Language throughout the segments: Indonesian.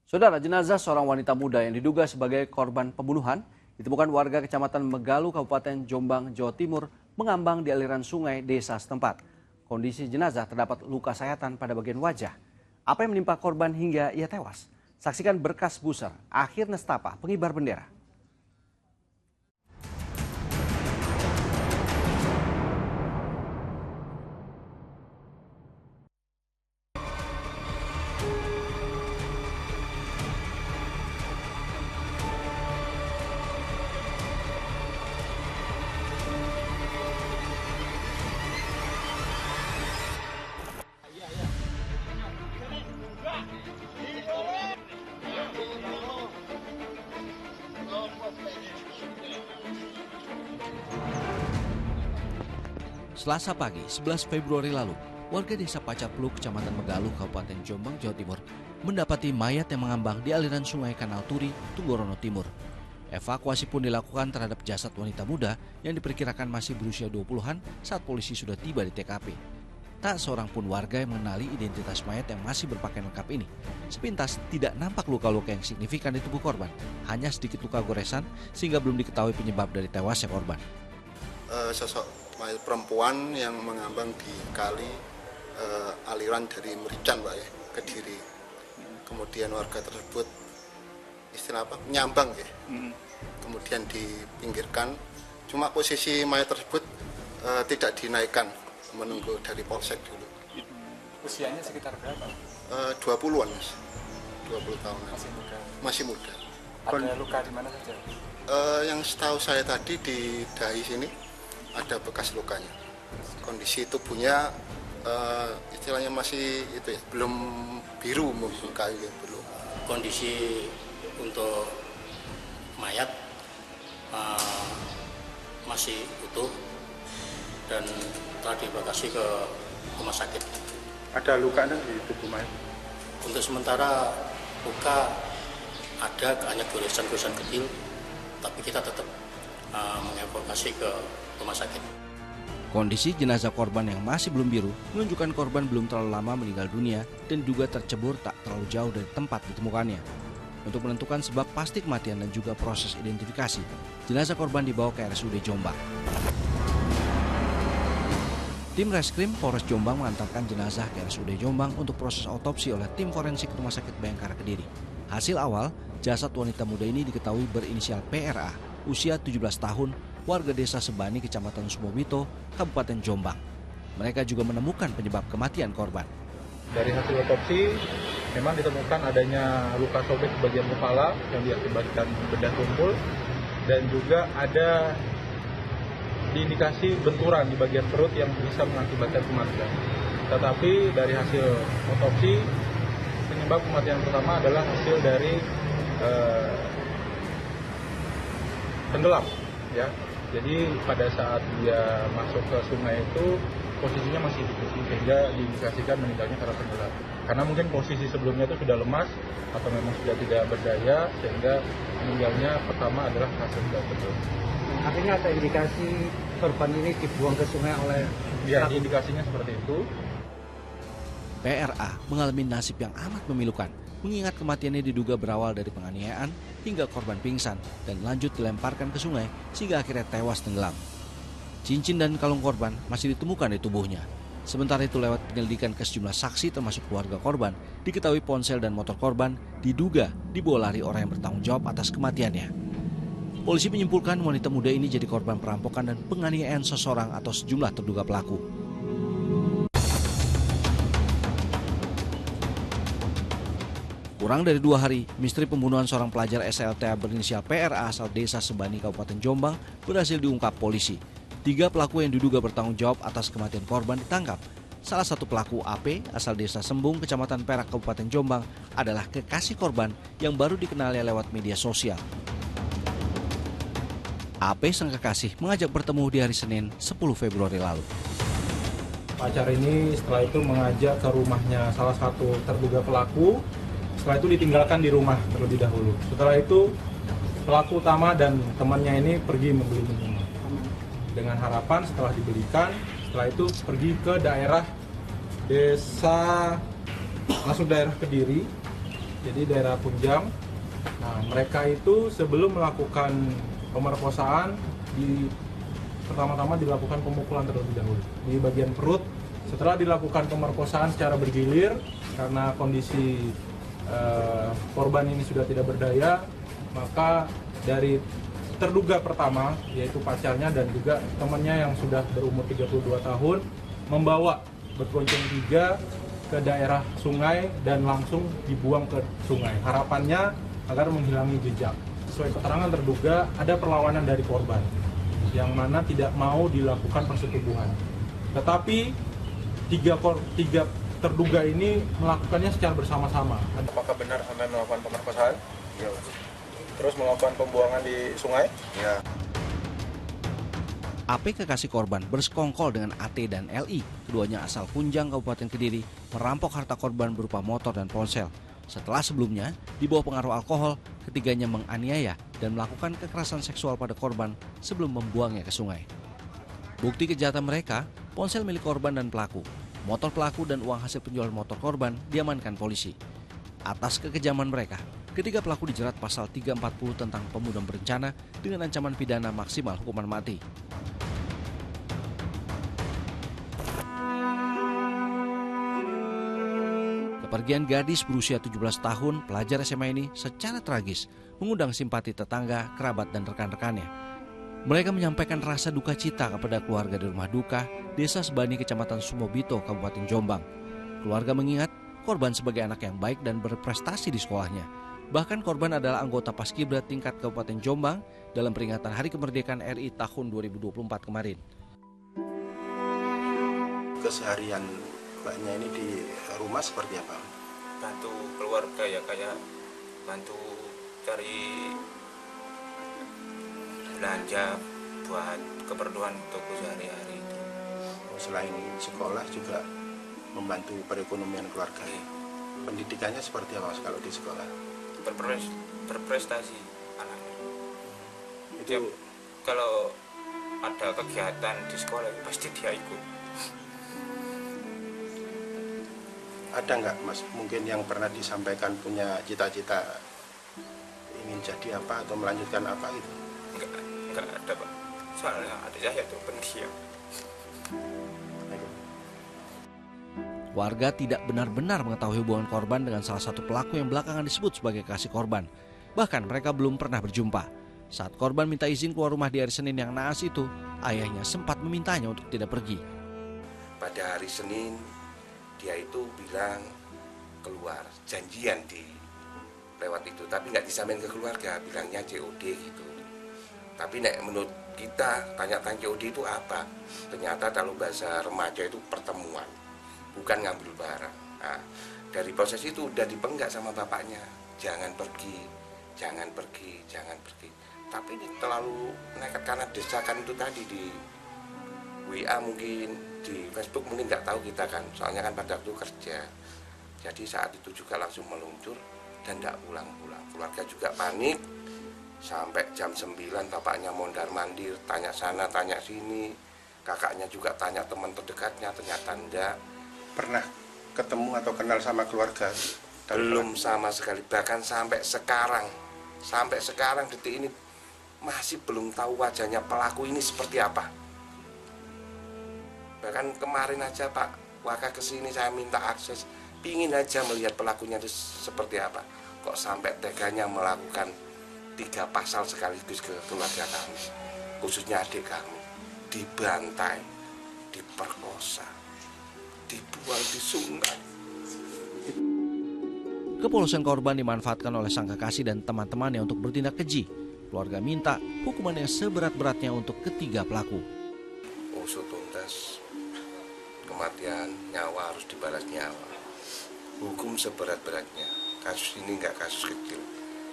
Saudara, jenazah seorang wanita muda yang diduga sebagai korban pembunuhan ditemukan warga Kecamatan Megalu, Kabupaten Jombang, Jawa Timur, mengambang di aliran sungai desa setempat. Kondisi jenazah terdapat luka sayatan pada bagian wajah. Apa yang menimpa korban hingga ia tewas? Saksikan Berkas Buser, Akhir Nestapa, Pengibar Bendera. Selasa pagi, 11 Februari lalu, warga desa Pacar Peluk, Kecamatan Megalu, Kabupaten Jombang, Jawa Timur, mendapati mayat yang mengambang di aliran sungai Kanal Turi, Tunggorono Timur. Evakuasi pun dilakukan terhadap jasad wanita muda yang diperkirakan masih berusia 20-an saat polisi sudah tiba di TKP. Tak seorang pun warga yang mengenali identitas mayat yang masih berpakaian lengkap ini. Sepintas tidak nampak luka-luka yang signifikan di tubuh korban, hanya sedikit luka goresan sehingga belum diketahui penyebab dari tewasnya korban. Sosok mayat perempuan yang mengambang di kali aliran dari Merican, Pak, ya, Kediri. Kemudian warga tersebut istilah apa? Nyambang, ya. Kemudian dipinggirkan. Cuma posisi mayat tersebut tidak dinaikkan, menunggu dari polsek dulu. Usianya sekitar berapa? 20-an, Mas. 20 tahun. Masih muda. Ada luka di mana saja? Yang setahu saya tadi di dahi sini ada bekas lukanya. Kondisi tubuhnya istilahnya masih itu ya, belum biru mungkin kayu ya, belum. Kondisi untuk mayat masih utuh dan telah dievakuasi ke rumah sakit. Ada luka di tubuh mayat? Untuk sementara luka ada, hanya goresan-goresan kecil, tapi kita tetap mengevakuasi ke rumah sakit. Kondisi jenazah korban yang masih belum biru menunjukkan korban belum terlalu lama meninggal dunia dan juga tercebur tak terlalu jauh dari tempat ditemukannya. Untuk menentukan sebab pasti kematian dan juga proses identifikasi, jenazah korban dibawa ke RSUD Jombang. Tim Reskrim Polres Jombang mengantarkan jenazah ke RSUD Jombang untuk proses autopsi oleh tim forensik Rumah Sakit Bayangkara Kediri. Hasil awal, jasad wanita muda ini diketahui berinisial PRA, usia 17 tahun, warga desa Sebani, Kecamatan Sumobito, Kabupaten Jombang. Mereka juga menemukan penyebab kematian korban. Dari hasil otopsi, memang ditemukan adanya luka sobek di bagian kepala yang diakibatkan bedah tumpul, dan juga ada diindikasi benturan di bagian perut yang bisa mengakibatkan kematian. Tetapi dari hasil otopsi, penyebab kematian pertama adalah hasil dari tenggelam, ya. Jadi pada saat dia masuk ke sungai itu posisinya masih di posisi, sehingga diindikasikan meninggalnya karena tenggelam. Karena mungkin posisi sebelumnya itu sudah lemas atau memang sudah tidak berdaya, sehingga meninggalnya pertama adalah hasil tenggelam. Artinya ada indikasi korban ini dibuang ke sungai oleh... Ya, indikasinya seperti itu. PRA mengalami nasib yang amat memilukan, mengingat kematiannya diduga berawal dari penganiayaan hingga korban pingsan dan lanjut dilemparkan ke sungai sehingga akhirnya tewas tenggelam. Cincin dan kalung korban masih ditemukan di tubuhnya. Sementara itu lewat penyelidikan ke sejumlah saksi termasuk keluarga korban, diketahui ponsel dan motor korban diduga dibawa lari orang yang bertanggung jawab atas kematiannya. Polisi menyimpulkan wanita muda ini jadi korban perampokan dan penganiayaan seseorang atau sejumlah terduga pelaku. Kurang dari 2 hari, misteri pembunuhan seorang pelajar SLTA berinisial PRA asal desa Sebani, Kabupaten Jombang berhasil diungkap polisi. 3 pelaku yang diduga bertanggung jawab atas kematian korban ditangkap. Salah satu pelaku AP asal desa Sembung, Kecamatan Perak, Kabupaten Jombang adalah kekasih korban yang baru dikenalnya lewat media sosial. AP sang kekasih mengajak bertemu di hari Senin 10 Februari lalu. Pacar ini setelah itu mengajak ke rumahnya salah satu terduga pelaku. Setelah itu ditinggalkan di rumah terlebih dahulu. Setelah itu pelaku utama dan temannya ini pergi membeli minuman. Dengan harapan setelah dibelikan, setelah itu pergi ke daerah desa, masuk daerah Kediri. jadi daerah Punjang. Nah, mereka itu sebelum melakukan pemerkosaan pertama-tama dilakukan pemukulan terlebih dahulu di bagian perut. Setelah dilakukan pemerkosaan secara bergilir karena kondisi korban ini sudah tidak berdaya, maka dari terduga pertama yaitu pacarnya dan juga temannya yang sudah berumur 32 tahun membawa bergonceng 3 ke daerah sungai dan langsung dibuang ke sungai. Harapannya agar menghilangi jejak. Sesuai keterangan terduga ada perlawanan dari korban yang mana tidak mau dilakukan persetubuhan. Tetapi tiga terduga ini melakukannya secara bersama-sama. Apakah benar Anda melakukan pemerkosaan? Ya. Terus melakukan pembuangan di sungai? Ya. AP kekasih korban bersekongkol dengan AT dan LI, keduanya asal Punjang, Kabupaten Kediri, merampok harta korban berupa motor dan ponsel. Setelah sebelumnya, di bawah pengaruh alkohol, ketiganya menganiaya dan melakukan kekerasan seksual pada korban sebelum membuangnya ke sungai. Bukti kejahatan mereka, ponsel milik korban dan pelaku, motor pelaku dan uang hasil penjualan motor korban diamankan polisi. Atas kekejaman mereka, ketiga pelaku dijerat pasal 340 tentang pembunuhan berencana dengan ancaman pidana maksimal hukuman mati. Kepergian gadis berusia 17 tahun, pelajar SMA ini secara tragis mengundang simpati tetangga, kerabat, dan rekan-rekannya. Mereka menyampaikan rasa duka cita kepada keluarga di rumah duka, Desa Sebani, Kecamatan Sumobito, Kabupaten Jombang. Keluarga mengingat korban sebagai anak yang baik dan berprestasi di sekolahnya. Bahkan korban adalah anggota Paskibra tingkat Kabupaten Jombang dalam peringatan Hari Kemerdekaan RI tahun 2024 kemarin. Keseharian mbaknya ini di rumah seperti apa? Bantu keluarga ya, kayak bantu cari belanja buat keperluan untuk sehari-hari. Selain sekolah juga membantu perekonomian keluarga. Pendidikannya seperti apa kalau di sekolah? Berprestasi anaknya. Itu ya, kalau ada kegiatan di sekolah pasti dia ikut. Ada nggak Mas mungkin yang pernah disampaikan punya cita-cita ingin jadi apa atau melanjutkan apa gitu? Enggak ada Pak, soalnya adik saya itu pendiam. Warga tidak benar-benar mengetahui hubungan korban dengan salah satu pelaku yang belakangan disebut sebagai kekasih korban. Bahkan mereka belum pernah berjumpa. Saat korban minta izin keluar rumah di hari Senin yang naas itu, ayahnya sempat memintanya untuk tidak pergi. Pada hari Senin, dia itu bilang keluar, janjian di lewat itu, tapi nggak disampaikan ke keluarga, bilangnya COD gitu. Tapi menurut kita tanya-tanya COD itu apa? Ternyata kalau bahasa remaja itu pertemuan, bukan ngambil barang. Nah, dari proses itu udah dipenggak sama bapaknya, jangan pergi, jangan pergi, jangan pergi. Tapi ini terlalu nekat karena desakan itu tadi di WA mungkin, di Facebook mungkin nggak tahu kita kan, soalnya kan pada waktu kerja. Jadi saat itu juga langsung meluncur dan nggak pulang-pulang. Keluarga juga panik, sampai jam 9 bapaknya mondar-mandir, tanya sana, tanya sini. Kakaknya juga tanya teman terdekatnya, ternyata enggak. Pernah ketemu atau kenal sama keluarga? Belum sama sekali, bahkan sampai sekarang detik ini masih belum tahu wajahnya pelaku ini seperti apa. Bahkan kemarin aja Pak Waka kesini saya minta akses, pingin aja melihat pelakunya itu seperti apa. Kok sampai teganya melakukan 3 pasal sekaligus ke keluarga kami, khususnya adik kami, dibantai, diperkosa, dibuang di sungai. Kepolosan korban dimanfaatkan oleh sang kekasih dan teman-temannya untuk bertindak keji. Keluarga minta hukuman yang seberat-beratnya untuk ketiga pelaku. Usut tuntas, kematian, nyawa harus dibalas nyawa. Hukum seberat-beratnya. Kasus ini enggak kasus kecil,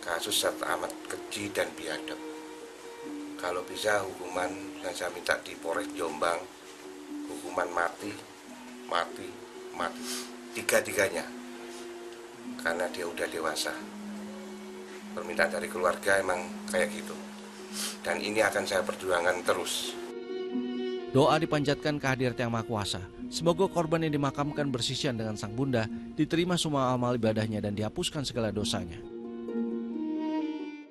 kasus amat keji dan biadab. Kalau bisa hukuman yang saya minta di Polres Jombang, hukuman mati, tiga-tiganya. Karena dia udah dewasa. Permintaan dari keluarga emang kayak gitu. Dan ini akan saya perjuangkan terus. Doa dipanjatkan kehadirat Yang Maha Kuasa Semoga korban yang dimakamkan bersisian dengan sang bunda diterima semua amal ibadahnya dan dihapuskan segala dosanya.